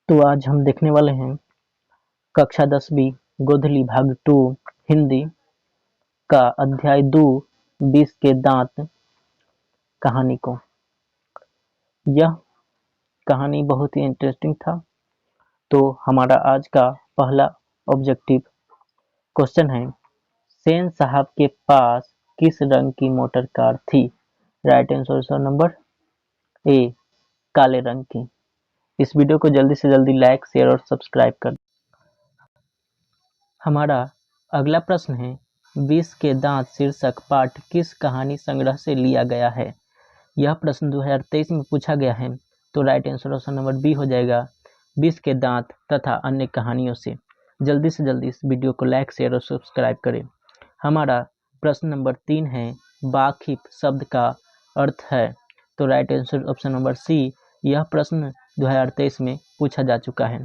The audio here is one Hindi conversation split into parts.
तो आज हम देखने वाले हैं कक्षा 10वीं गोधली भाग 2 हिंदी का अध्याय 2 20 के दांत कहानी को। यह कहानी बहुत ही इंटरेस्टिंग था। तो हमारा आज का पहला ऑब्जेक्टिव क्वेश्चन है, सेन साहब के पास किस रंग की मोटर कार थी? राइट आंसर नंबर ए, काले रंग की। इस वीडियो को जल्दी से जल्दी लाइक, शेयर और सब्सक्राइब कर। हमारा अगला प्रश्न है, 20 के दांत शीर्षक पाठ किस कहानी संग्रह से लिया गया है? यह प्रश्न 2023 में पूछा गया है। तो right answer option number B हो जाएगा, 20 के दांत तथा अन्य कहानियों से। जल्दी से जल्दी इस वीडियो को लाइक, शेयर और सब्सक्राइब करें। हमारा प्रश्न नंबर 3 है, वाकिफ शब्द का अर्थ है? तो right answer option number C. यह प्रश्न 2023 में पूछा जा चुका है।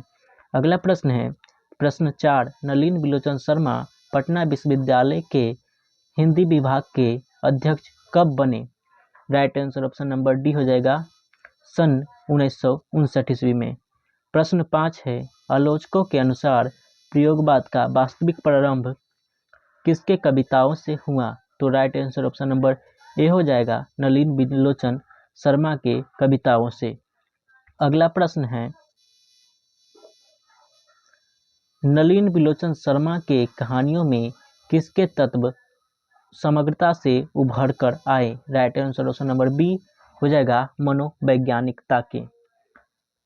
अगला प्रश्न है, प्रश्न 4, नलिन बिलोचन शर्मा पटना विश्वविद्यालय के हिंदी विभाग के अध्यक्ष कब बने? Right answer option number D हो जाएगा, सन 1959 ईस्वी में। प्रश्न 5 है, आलोचकों के अनुसार प्रयोगवाद का वास्तविक प्रारंभ किसके कविताओं से हुआ? तो राइट आंसर ऑप्शन नंबर ए हो जाएगा, नलिन बिलोचन शर्मा के कविताओं से। अगला प्रश्न है, नलिन बिलोचन शर्मा के कहानियों में किसके तत्व समग्रता से उभर कर आए? Right answer option number B हो जाएगा, मनोवैज्ञानिकता के।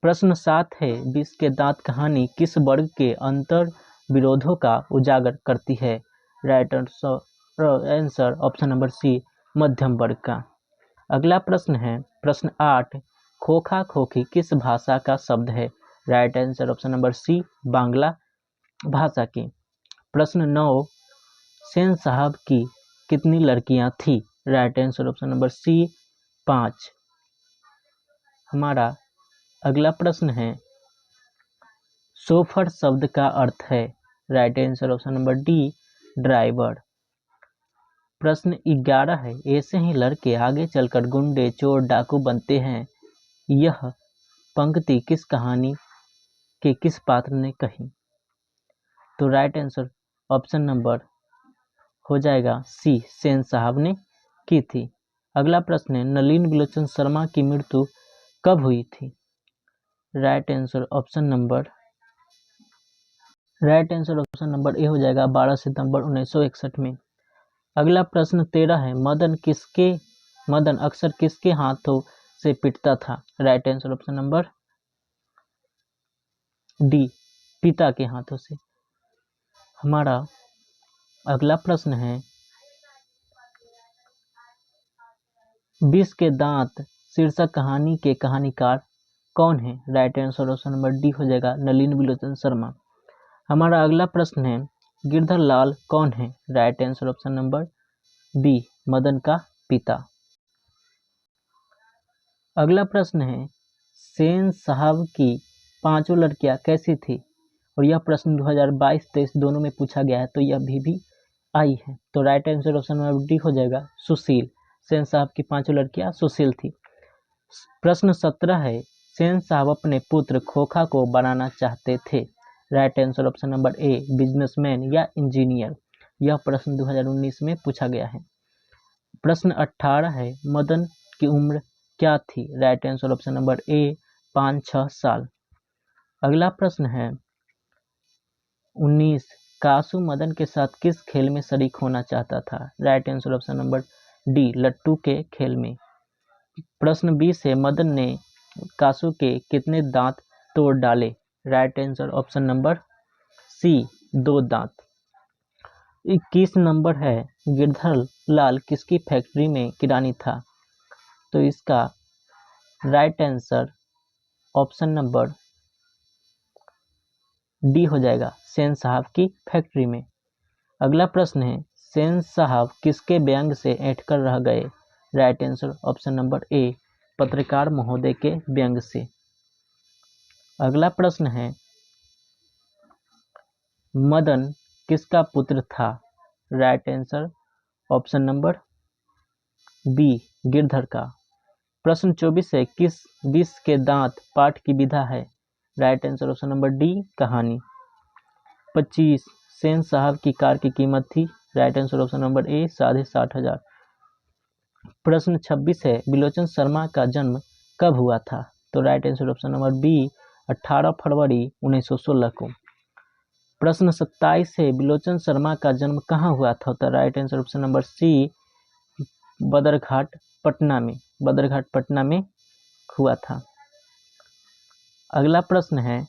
प्रश्न 7 है, 20 के दांत कहानी किस वर्ग के अंतर विरोधों का उजागर करती है? Right answer option number C, मध्यम वर्ग का। अगला प्रश्न है, प्रश्न 8, खोखा खोखी किस भाषा का शब्द है? Right answer option number C, Bangla भाषा की। प्रश्न 9, सेन साहब की कितनी लड़कियां थी? Right answer option number C, 5। हमारा अगला प्रश्न है, शोफर शब्द का अर्थ है? Right answer option number D, driver. प्रश्न 11 है, ऐसे ही लड़के आगे चलकर गुंडे, चोर, डाकू बनते हैं। यह पंक्ति किस कहानी के किस पात्र ने कही? तो राइट आंसर ऑप्शन नंबर हो जाएगा सी, सेन साहब ने की थी। अगला प्रश्न है, नलिन बिलोचन शर्मा की मृत्यु कब हुई थी? राइट आंसर ऑप्शन नंबर ए हो जाएगा, 12 सितंबर 1961 में। अगला प्रश्न 13 है, मदन अक्सर किसके हाथों से पिटता था? Right answer option number D, पिता के हाथों से। हमारा अगला प्रश्न है, 20 के दांत शीर्षक कहानी के कहानीकार कौन है? Right answer option number D हो जाएगा, नलिन बिलोचन शर्मा। हमारा अगला प्रश्न है, गिरधर लाल कौन है? Right answer option number B, Madan का पिता। अगला प्रश्न है, सेन साहब की 5 लड़कियां कैसी थी? और यह प्रश्न 2022-23 दोनों में पूछा गया है, तो यह भी आई है। तो right answer option number D हो जाएगा, सुशील। सेन साहब की 5 लड़कियां सुशील थी। प्रश्न 17 है, सेन साहब अपने पुत्र खोखा को बनाना चाहते थे। राइट आंसर ऑप्शन नंबर ए, बिजनेसमैन या इंजीनियर। यह प्रश्न 2019 में पूछा गया है। प्रश्न 18 है, मदन की उम्र क्या थी? राइट आंसर ऑप्शन नंबर ए, 5-6 साल। अगला प्रश्न है 19, कासू मदन के साथ किस खेल में शरीक होना चाहता था? Right answer option number D, लट्टू के खेल में। प्रश्न 20 है, मदन ने कासू के कितने दांत तोड़ डाले? Right answer option number C, 2 दांत। 21 नंबर है, गिरधर लाल किसकी फैक्ट्री में किरानी था? तो इसका right answer option number D हो जाएगा, सेन साहब की फैक्ट्री में। अगला प्रश्न है, सेन साहब किसके व्यंग से ऐंठकर रह गए? राइट आंसर ऑप्शन नंबर ए, पत्रकार महोदय के व्यंग से। अगला प्रश्न है, मदन किसका पुत्र था? Right answer option number B, Girdhar का। प्रश्न 24 है, किस 20 के दांत पाठ की विधा है? Right answer option number D कहानी। 25 सेन साहब की कार की कीमत थी, राइट आंसर ऑप्शन नंबर ए 60,500। प्रश्न 26 है बिलोचन शर्मा का जन्म कब हुआ था, तो right answer option number B 18 फरवरी 1916 को। प्रश्न 27 है बिलोचन शर्मा का जन्म कहाँ हुआ था, तो right answer option number C Badarghat Patna में हुआ था। अगला प्रश्न है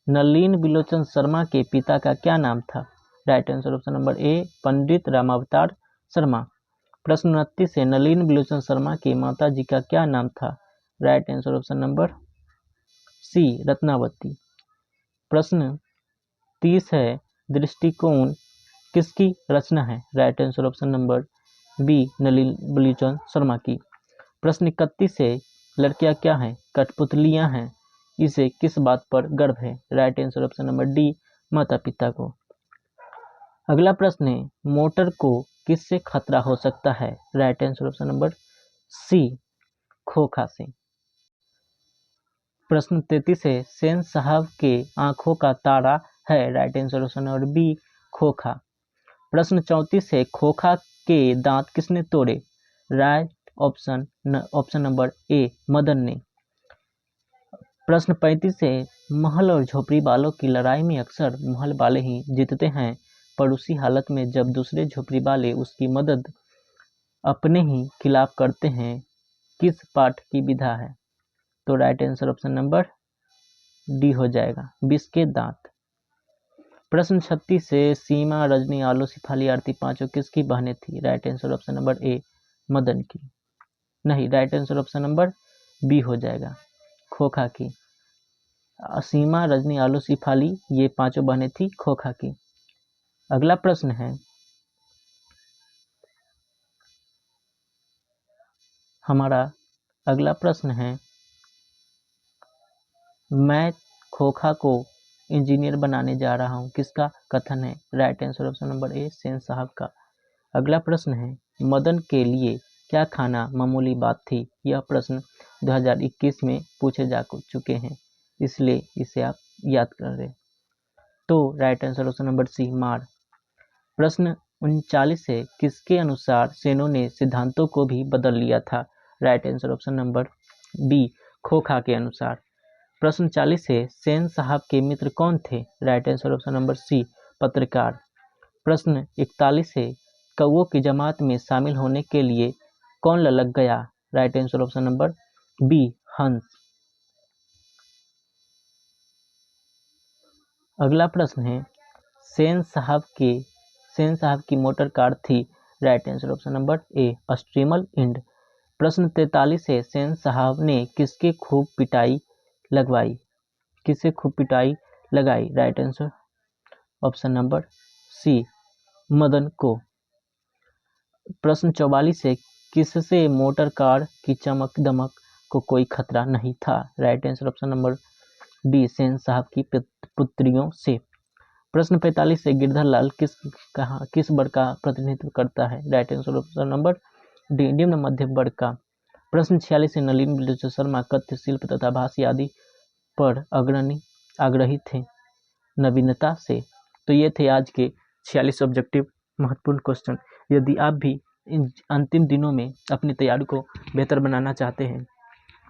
नलिन बिलोचन शर्मा के पिता का क्या नाम था, right answer option number A Pandit Ramavatar Sharma. प्रश्न 29 है नलिन बिलोचन शर्मा की माता जी का क्या नाम था, right answer option number C Ratnavati. प्रश्न 30 है दृष्टिकोण किसकी रचना है, right answer option number B Nalin Bilochan Sharma की। प्रश्न 31 है लड़कियां क्या हैं, कठपुतलियां हैं, इसे किस बात पर गर्व है, right answer option number D माता पिता को। अगला प्रश्न है मोटर को किससे खतरा हो सकता है, right answer option number C Khokha से। प्रश्न 33 है सेन साहब के आंखों का तारा है, right answer option number B Khokha. प्रश्न 34 है खोखा के दांत किसने तोड़े, right option number A Madan ने। प्रश्न 35 है महल और झोपड़ी वालों की लड़ाई में अक्सर महल वाले ही जीतते हैं, पर उसी हालत में जब दूसरे झोपड़ी वाले उसकी मदद अपने ही खिलाफ करते हैं, किस पाठ की विधा है, तो right answer option number D हो जाएगा विष के दांत। प्रश्न 36 से सीमा रजनी आलो सिफाली आरती पांचों किसकी बहनें थी, right answer option number A Madan की। नहीं, right answer option number B हो जाएगा खोखा की। सीमा रजनी आलो सिफाली ये पांचों बहनें थी खोखा की। अगला प्रश्न है हमारा अगला प्रश्न है मैं खोखा को इंजीनियर बनाने जा रहा हूं, किसका कथन है, राइट आंसर ऑप्शन नंबर ए सेन साहब का। अगला प्रश्न है मदन के लिए क्या खाना मामूली बात थी, यह प्रश्न 2021 में पूछे जा चुके हैं, इसलिए इसे आप याद कर रहे, तो right answer option number C मार। प्रश्न 39 है किसके अनुसार सेनों ने सिद्धांतों को भी बदल लिया था, right answer option number B Khokha के अनुसार। प्रश्न 40 है सेन साहब के मित्र कौन थे, right answer option number C पत्रकार। प्रश्न 41 है कौओं की जमात में शामिल होने के लिए कौन ललक गया, right answer option number B Hans. अगला प्रश्न है सेन साहब की मोटर कार थी, right answer option number A streamline. प्रश्न 43 है सेन साहब ने किसके खूब पिटाई लगाई, right answer option number C Madan को। प्रश्न 44 है किससे मोटर कार की चमक दमक को कोई खतरा नहीं था, right answer option number D Sen साहब की पुत्रियों से। प्रश्न 45 है गिरधर लाल किस वर्ग का प्रतिनिधित्व करता है, right answer option number D निम्न मध्यम वर्ग का। प्रश्न 46 है नलिन बिलोचन शर्मा कथ्य शिल्प तथा भाषा आदि पर आग्रही थे नवीनता से। तो ये थे आज के 46 ऑब्जेक्टिव महत्वपूर्ण क्वेश्चन। यदि आप भी इन अंतिम दिनों में अपनी तैयारी को बेहतर बनाना चाहते हैं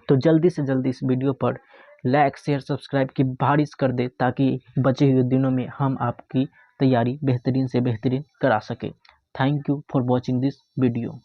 तो जल्दी से जल्दी इस वीडियो पर लाइक शेयर सब्सक्राइब की बारिश कर दे, ताकि बचे हुए दिनों में हम आपकी तैयारी बेहतरीन से बेहतरीन करा सके। Thank you for watching this video.